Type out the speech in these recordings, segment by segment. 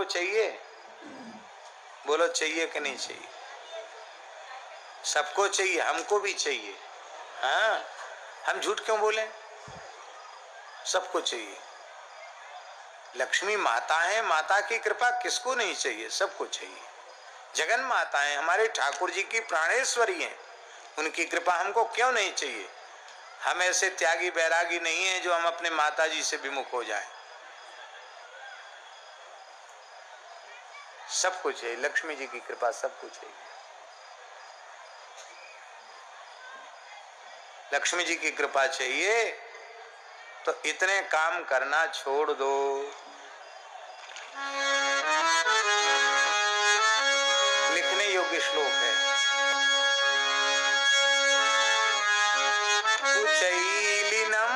चाहिए? बोलो चाहिए कि नहीं चाहिए? सबको चाहिए, हमको भी चाहिए। हाँ, हम झूठ क्यों बोले? सबको चाहिए। लक्ष्मी माता है, माता की कृपा किसको नहीं चाहिए? सबको चाहिए। जगन माता है, हमारे ठाकुर जी की प्राणेश्वरी हैं, उनकी कृपा हमको क्यों नहीं चाहिए? हम ऐसे त्यागी बैरागी नहीं है जो हम अपने माता जी से विमुख हो जाएं। सबको चाहिए, लक्ष्मी जी की कृपा सबको चाहिए। लक्ष्मी जी की कृपा चाहिए तो इतने काम करना छोड़ दो। लिखने योग्य श्लोक है। कुचैलिनम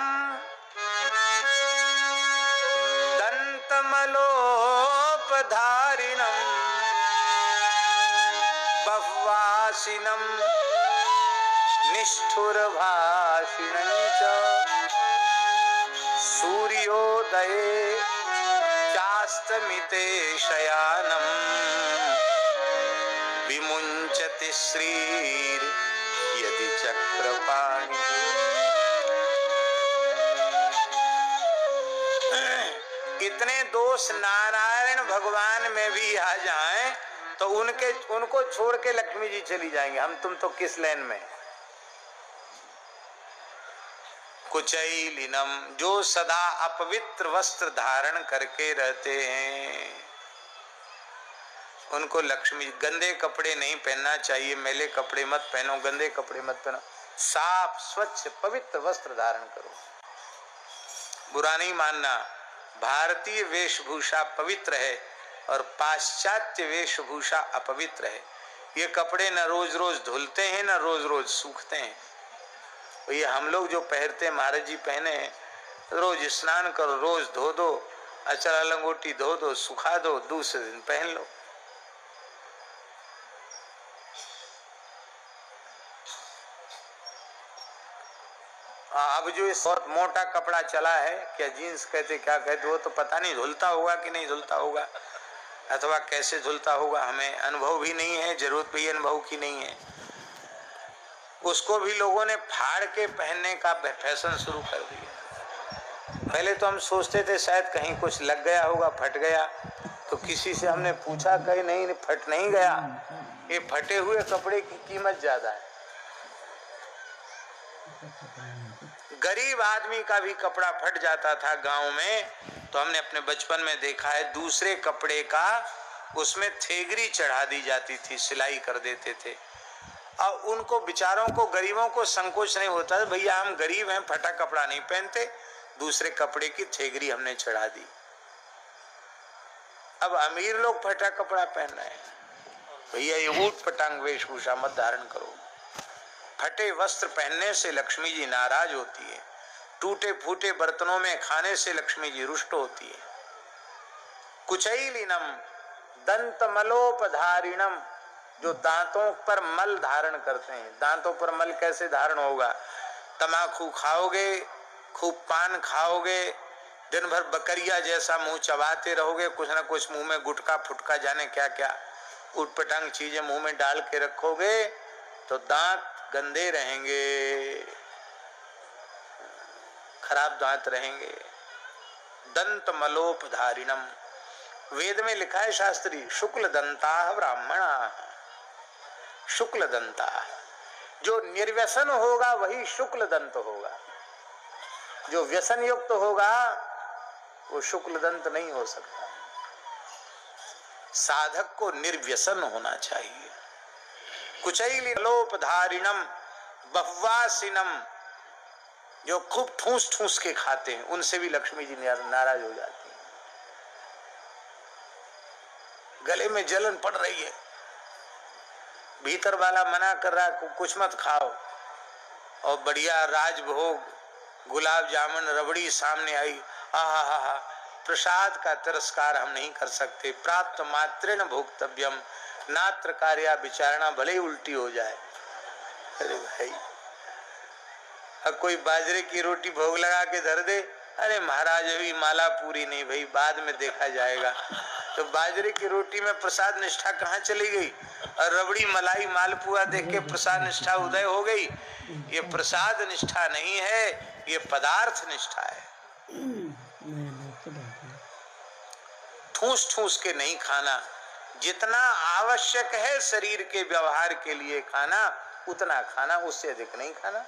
दंतमलोपधारिणम बह्वासिनम निष्ठुरभाषिणं च सूर्योदये चास्तमिते शयानं विमुञ्चति श्रीर् यदि चक्रपाणि। इतने दोष नारायण भगवान में भी आ जाएं तो उनको छोड़ के लक्ष्मी जी चली जाएंगे। हम तुम तो किस लाइन में? कुचैलिनम, जो सदा अपवित्र वस्त्र धारण करके रहते हैं, उनको लक्ष्मी। गंदे कपड़े नहीं पहनना चाहिए, मैले कपड़े मत पहनो, गंदे कपड़े मत पहनो, साफ स्वच्छ पवित्र वस्त्र धारण करो। बुरा नहीं मानना, भारतीय वेशभूषा पवित्र है और पाश्चात्य वेशभूषा अपवित्र है। ये कपड़े न रोज रोज धुलते हैं न रोज रोज सूखते हैं। ये हम लोग जो पहनते हैं, महाराज जी पहने, रोज स्नान करो, रोज धो दो, अचरा लंगोटी धो दो, सुखा दो, दूसरे दिन पहन लो। अब जो इस बहुत मोटा कपड़ा चला है, क्या जीन्स कहते क्या कहते, वो तो पता नहीं धुलता होगा कि नहीं धुलता होगा, अथवा कैसे धुलता होगा, हमें अनुभव भी नहीं है, जरूरत भी अनुभव की नहीं है। उसको भी लोगों ने फाड़ के पहनने का फैशन शुरू कर दिया। पहले तो हम सोचते थे शायद कहीं कुछ लग गया होगा, फट गया, तो किसी से हमने पूछा, कहीं नहीं, फट नहीं गया। ये फटे हुए कपड़े की कीमत ज्यादा है। गरीब आदमी का भी कपड़ा फट जाता था गांव में, तो हमने अपने बचपन में देखा है, दूसरे कपड़े का उसमें थेगरी चढ़ा दी जाती थी, सिलाई कर देते थे। और उनको बेचारों को, गरीबों को संकोच नहीं होता था, भैया हम गरीब हैं, फटा कपड़ा नहीं पहनते, दूसरे कपड़े की थेगरी हमने चढ़ा दी। अब अमीर लोग फटा कपड़ा पहन रहे हैं। भैया ये ऊट पटांग वेशभूषा मत धारण करो। फटे वस्त्र पहनने से लक्ष्मी जी नाराज होती है। टूटे फूटे बर्तनों में खाने से लक्ष्मी जी रुष्ट होती है। कुचैलिनम दंतमलोपधारिणम, जो दांतों पर मल धारण करते हैं। दांतों पर मल कैसे धारण होगा? तमाकू खाओगे, खूब पान खाओगे, दिन भर बकरिया जैसा मुंह चबाते रहोगे, कुछ ना कुछ मुंह में गुटका फुटका जाने क्या क्या उटपटांग चीजें मुंह में डाल के रखोगे, तो दांत गंदे रहेंगे, खराब दांत रहेंगे। दंत मलोपधारिणम, वेद में लिखा है शास्त्री, शुक्ल दंता ब्राह्मणा। शुक्ल दंता, जो निर्व्यसन होगा वही शुक्ल दंत होगा। जो व्यसन युक्त होगा वो शुक्ल दंत नहीं हो सकता। साधक को निर्व्यसन होना चाहिए। कुचैलिनलोपधारिणम बह्वासिनम, जो खूब ठूस ठूस के खाते हैं, उनसे भी लक्ष्मी जी नाराज हो जाती है। गले में जलन पड़ रही है, भीतर वाला मना कर रहा है कुछ मत खाओ, और बढ़िया राजभोग गुलाब जामुन रबड़ी सामने आई, हा, प्रसाद का तिरस्कार हम नहीं कर सकते। प्राप्त मात्रेण भोक्तव्यम, नात्र कार्या विचारणा, भले ही उल्टी हो जाए। अरे भाई, अब कोई बाजरे की रोटी भोग लगा के धर दे, अरे महाराज अभी माला पूरी नहीं भाई, बाद में देखा जाएगा। तो बाजरे की रोटी में प्रसाद निष्ठा कहाँ चली गई? और रबड़ी मलाई मालपुआ देख के प्रसाद निष्ठा उदय हो गई। ये प्रसाद निष्ठा नहीं है, ये पदार्थ निष्ठा है। ठूस ठूस के नहीं खाना, जितना आवश्यक है शरीर के व्यवहार के लिए खाना उतना खाना, उससे अधिक नहीं खाना।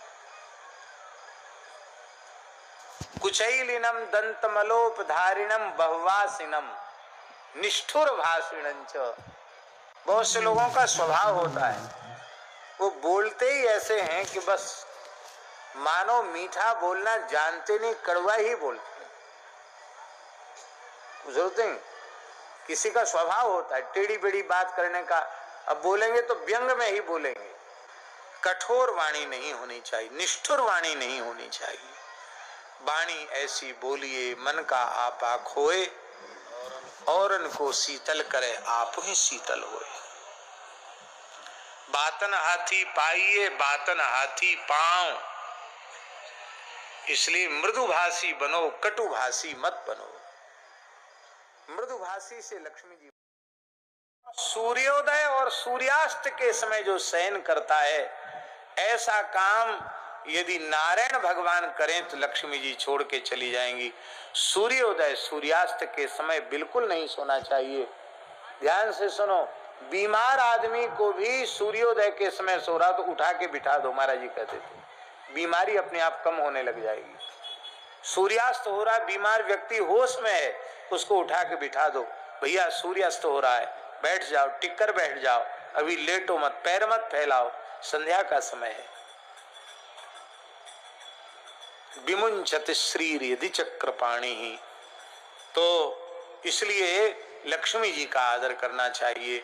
कुचैलिनम दंतमलोपधारिणम बहुवासिनम निष्ठुर भाषिणं च। बहुत से लोगों का स्वभाव होता है, वो बोलते ही ऐसे हैं कि बस मानो मीठा बोलना जानते नहीं, कड़वा ही बोलते हैं। बुझते किसी का स्वभाव होता है टेढ़ी बेड़ी बात करने का, अब बोलेंगे तो व्यंग में ही बोलेंगे। कठोर वाणी नहीं होनी चाहिए, निष्ठुर वाणी नहीं होनी चाहिए। वाणी ऐसी बोलिए मन का आपा खोए, औरन को शीतल करे आप ही शीतल होए। बातन हाथी पाइए बातन हाथी पांव, इसलिए मृदुभाषी बनो, कटुभाषी मत बनो। मृदुभाषी से लक्ष्मी जी। सूर्योदय और सूर्यास्त के समय जो शयन करता है, ऐसा काम यदि नारायण भगवान करें तो लक्ष्मी जी छोड़ के चली जाएंगी। सूर्योदय सूर्यास्त के समय बिल्कुल नहीं सोना चाहिए। ध्यान से सुनो, बीमार आदमी को भी सूर्योदय के समय सो रहा तो उठा के बिठा दो, महाराज जी कहते थे, बीमारी अपने आप कम होने लग जाएगी। सूर्यास्त हो रहा है, बीमार व्यक्ति होश में है, उसको उठा के बिठा दो, भैया सूर्यास्त हो रहा है, बैठ जाओ, टिक कर बैठ जाओ, अभी लेटो मत, पैर मत फैलाओ, संध्या का समय है। विमुंचत श्रीर यदि चक्रपाणि ही, तो इसलिए लक्ष्मी जी का आदर करना चाहिए।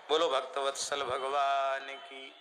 बोलो भक्तवत्सल भगवान की।